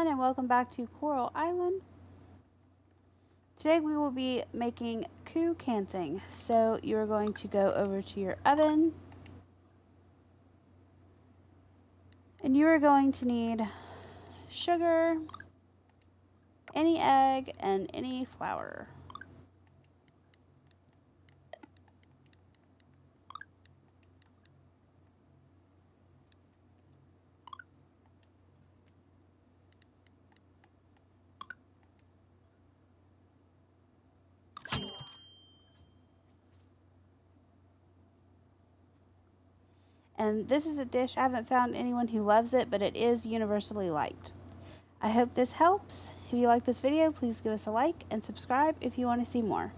everyone, and welcome back to Coral Island. Today we will be making Kue Kancing. So you are going to go over to your oven and you are going to need sugar, any egg, and any flour. And this is a dish I haven't found anyone who loves it, but it is universally liked. I hope this helps. If you like this video, please give us a like and subscribe if you want to see more.